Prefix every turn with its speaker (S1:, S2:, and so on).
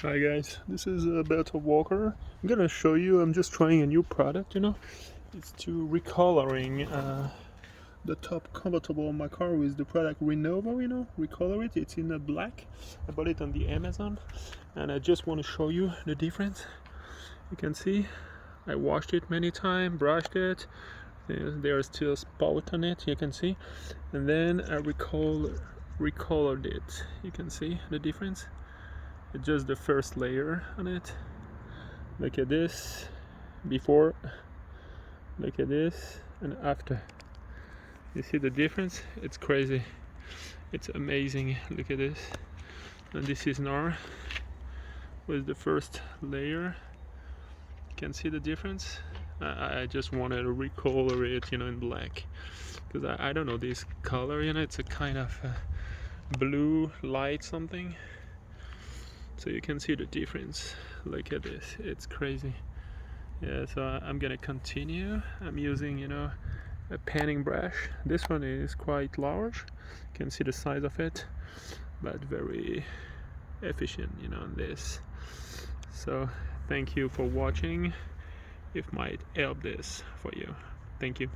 S1: Hi guys, this is Abarth Walker. I'm gonna show you, I'm just trying a new product, It's to recoloring the top convertible of my car with the product Renovo, recolor it. It's in a black. I bought it on the Amazon and I just want to show you the difference. You can see I washed it many times, brushed it. There's still spot on it, you can see. And then I recolored it. You can see the difference. It's just the first layer on it. Look at this before, look at this and after. You see the difference? It's crazy, it's amazing. Look at this. And this is now with the first layer. You can see the difference. I just wanted to recolor it, in black, because I don't know this color, it's a kind of blue light something. So you can see the difference. Look at this, it's crazy. Yeah, so I'm gonna continue. I'm using, a panning brush. This one is quite large. You can see the size of it, but very efficient, on this. So thank you for watching. It might help this for you. Thank you.